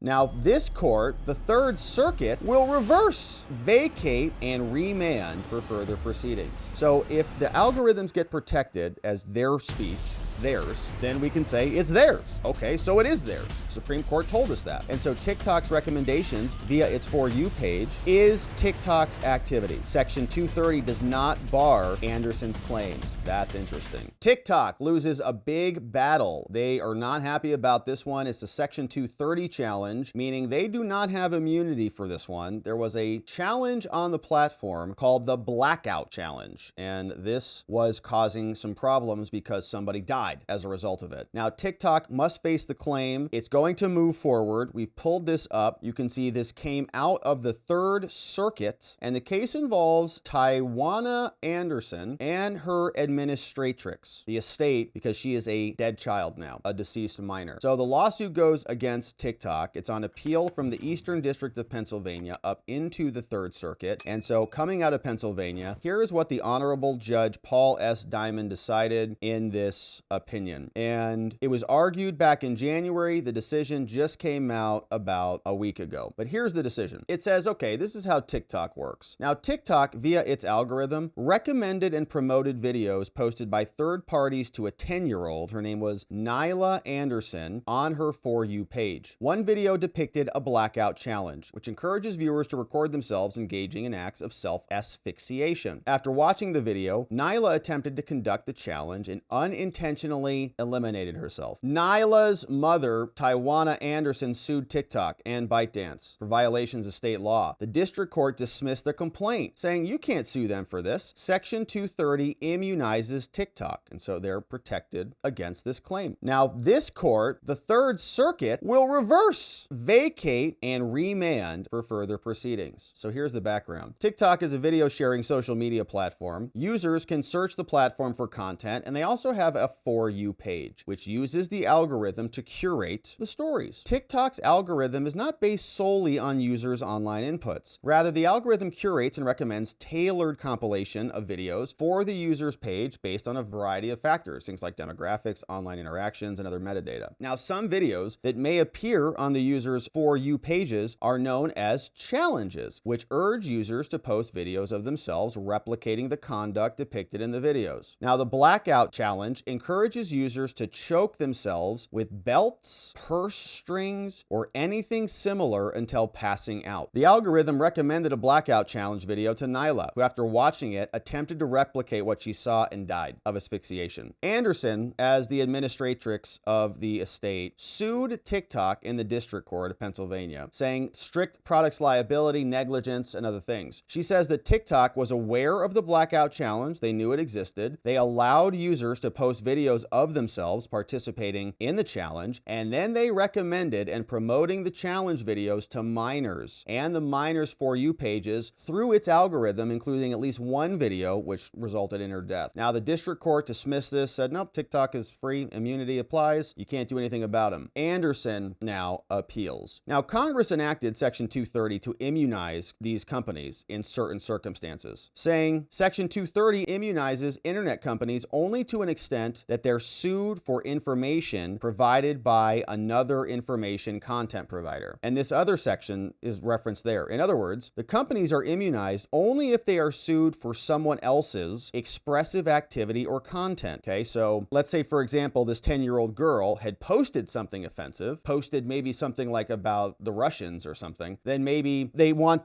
Now, this court, the Third Circuit, will reverse, vacate, and remand for further proceedings. So if the algorithms get protected as their speech, theirs, then we can say it's theirs. Okay, so it is theirs. The Supreme Court told us that. And so TikTok's recommendations via its For You page is TikTok's activity. Section 230 does not bar Anderson's claims. That's interesting. TikTok loses a big battle. They are not happy about this one. It's a Section 230 challenge, meaning they do not have immunity for this one. There was a challenge on the platform called the Blackout Challenge, and this was causing some problems because somebody died as a result of it. Now, TikTok must face the claim. It's going to move forward. We've pulled this up. You can see this came out of the Third Circuit, and the case involves Tawana Anderson and her administratrix, the estate, because she is a dead child now, a deceased minor. So the lawsuit goes against TikTok. It's on appeal from the Eastern District of Pennsylvania up into the Third Circuit. And so coming out of Pennsylvania, here is what the Honorable Judge Paul S. Diamond decided in this opinion. And it was argued back in January. The decision just came out about a week ago. But here's the decision. It says, okay, this is how TikTok works. Now, TikTok, via its algorithm, recommended and promoted videos posted by third parties to a 10-year-old. Her name was Nyla Anderson on her For You page. One video depicted a blackout challenge, which encourages viewers to record themselves engaging in acts of self-asphyxiation. After watching the video, Nyla attempted to conduct the challenge and unintentionally eliminated herself. Nyla's mother, Tawana Anderson, sued TikTok and ByteDance for violations of state law. The district court dismissed the complaint, saying you can't sue them for this. Section 230 immunizes TikTok, and so they're protected against this claim. Now, this court, the Third Circuit, will reverse, vacate, and remand for further proceedings. So here's the background. TikTok is a video sharing social media platform. Users can search the platform for content, and they also have a For You page, which uses the algorithm to curate the stories. TikTok's algorithm is not based solely on users' online inputs. Rather, the algorithm curates and recommends tailored compilation of videos for the user's page based on a variety of factors, things like demographics, online interactions, and other metadata. Now, some videos that may appear on the user's For You pages are known as challenges, which urge users to post videos of themselves replicating the conduct depicted in the videos. Now, the Blackout Challenge encourages users to choke themselves with belts, purse strings, or anything similar until passing out. The algorithm recommended a Blackout Challenge video to Nyla, who after watching it attempted to replicate what she saw and died of asphyxiation. Anderson, as the administratrix of the estate, sued TikTok in the District Court of Pennsylvania, saying strict products liability, negligence, and other things. She says that TikTok was aware of the Blackout Challenge. They knew it existed. They allowed users to post videos of themselves participating in the challenge, and then they recommended and promoting the challenge videos to minors and the minors' For You pages through its algorithm, including at least one video which resulted in her death. Now, the district court dismissed this, said, nope, TikTok is free, immunity applies, you can't do anything about them. Anderson now appeals. Now, Congress enacted Section 230 to immunize these companies in certain circumstances, saying Section 230 immunizes internet companies only to an extent that they're sued for information provided by another information content provider. And this other section is referenced there. In other words, the companies are immunized only if they are sued for someone else's expressive activity or content. Okay, so let's say, for example, this 10-year-old girl had posted something offensive, posted maybe something like about the Russians or something, then maybe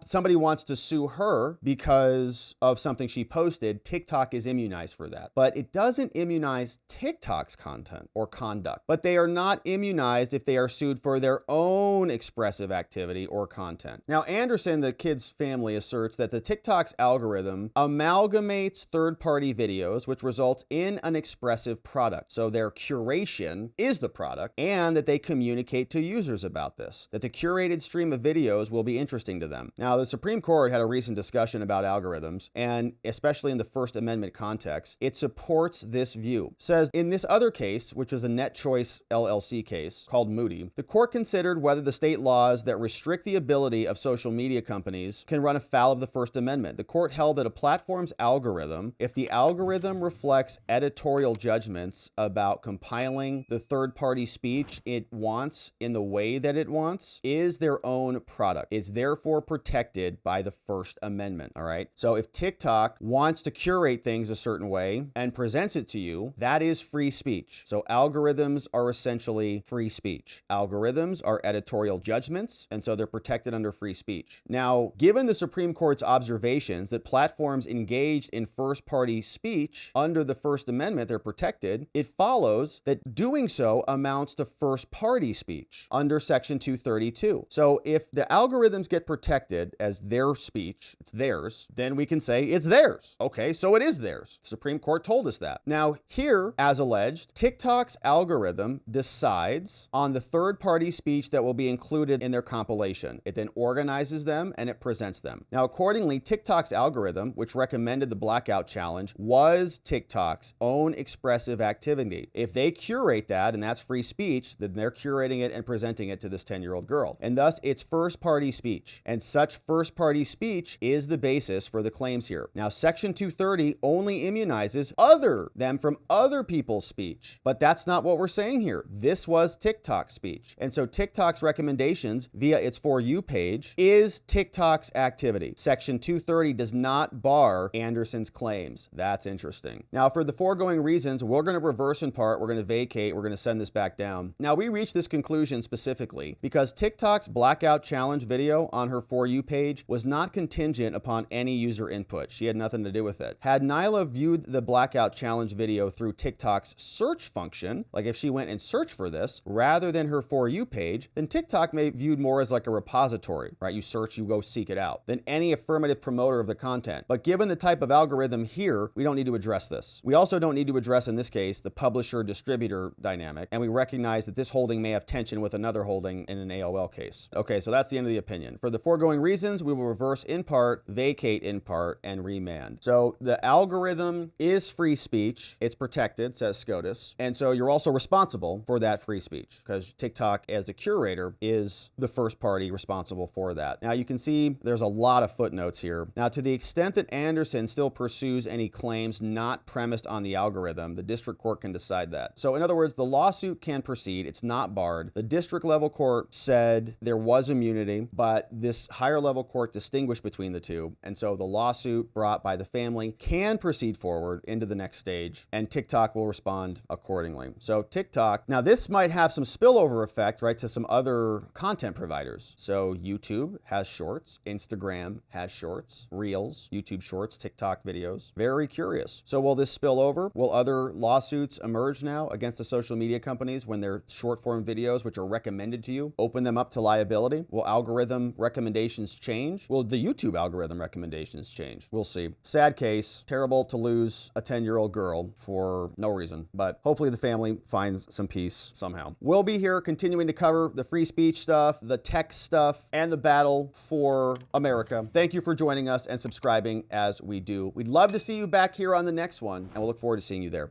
somebody wants to sue her because of something she posted. TikTok is immunized for that. But it doesn't immunize TikTok's content or conduct. But they are not immunized if they are sued for their own expressive activity or content. Now, Anderson, the kid's family, asserts that the TikTok's algorithm amalgamates third-party videos, which results in an expressive product. So their curation is the product, and that they communicate to users about this, that the curated stream of videos will be interesting to them. Now, the Supreme Court had a recent discussion about algorithms, and especially in the First Amendment context, it supports this view. It says, in this other case, which was a Net Choice LLC case called Moody, the court considered whether the state laws that restrict the ability of social media companies can run afoul of the First Amendment. The court held that a platform's algorithm, if the algorithm reflects editorial judgments about compiling the third-party speech it wants in the way that it wants, is their own product. It's therefore protected by the First Amendment, all right? So if TikTok wants to curate things a certain way and presents it to you, that is free speech. So algorithms are essentially free speech. Algorithms are editorial judgments, and so they're protected under free speech. Now, given the Supreme Court's observations that platforms engaged in first-party speech under the First Amendment, they're protected, it follows that doing so amounts to first-party speech under Section 232. So if the algorithms get protected as their speech, it's theirs, then we can say it's theirs. Okay, so it is theirs. The Supreme Court told us that. Now, here, as alleged, TikTok's algorithm decides on the third-party speech that will be included in their compilation. It then organizes them and it presents them. Now, accordingly, TikTok's algorithm, which recommended the blackout challenge, was TikTok's own expressive activity. If they curate that, and that's free speech, then they're curating it and presenting it to this 10-year-old girl. And thus, it's first-party speech. And such first-party speech is the basis for the claims here. Now, Section 230 only immunizes them from other people's speech. But that's not what we're saying here. This was TikTok speech. And so TikTok's recommendations via its For You page is TikTok's activity. Section 230 does not bar Anderson's claims. That's interesting. Now, for the foregoing reasons, we're going to reverse in part. We're going to vacate. We're going to send this back down. Now, we reached this conclusion specifically because TikTok's blackout challenge video on her For You page was not contingent upon any user input. She had nothing to do with it. Had Nyla viewed the blackout challenge video through TikTok's search function, like if she went and searched for this, rather than her For You page, then TikTok may be viewed more as like a repository, right? You search, you go seek it out, than any affirmative promoter of the content. But given the type of algorithm here, we don't need to address this. We also don't need to address, in this case, the publisher-distributor dynamic, and we recognize that this holding may have tension with another holding in an AOL case. Okay, so that's the end of the opinion. For the foregoing reasons, we will reverse in part, vacate in part, and remand. So the algorithm is free speech. It's protected, says SCOTUS, and so you're also responsible for that free speech because TikTok, as the curator, is the first party responsible for that. Now, you can see there's a lot of footnotes here. Now, to the extent that Anderson still pursues any claims not premised on the algorithm, the district court can decide that. So in other words, the lawsuit can proceed. It's not barred. The district level court said there was immunity, but this higher level court distinguished between the two. And so the lawsuit brought by the family can proceed forward into the next stage, and TikTok will respond accordingly. So TikTok, now this might have some spillover effect, right, to some other content providers. So YouTube has shorts, Instagram has shorts, Reels, YouTube shorts, TikTok videos. Very curious. So will this spill over? Will other lawsuits emerge now against the social media companies when their short form videos, which are recommended to you, open them up to liability? Will algorithm recommendations change? Will the YouTube algorithm recommendations change? We'll see. Sad case. Terrible to lose a 10-year-old girl for no reason, but hopefully the family finds some peace somehow. We'll be here continuing to cover the free speech stuff, the tech stuff, and the battle for America. Thank you for joining us and subscribing as we do. We'd love to see you back here on the next one, and we'll look forward to seeing you there.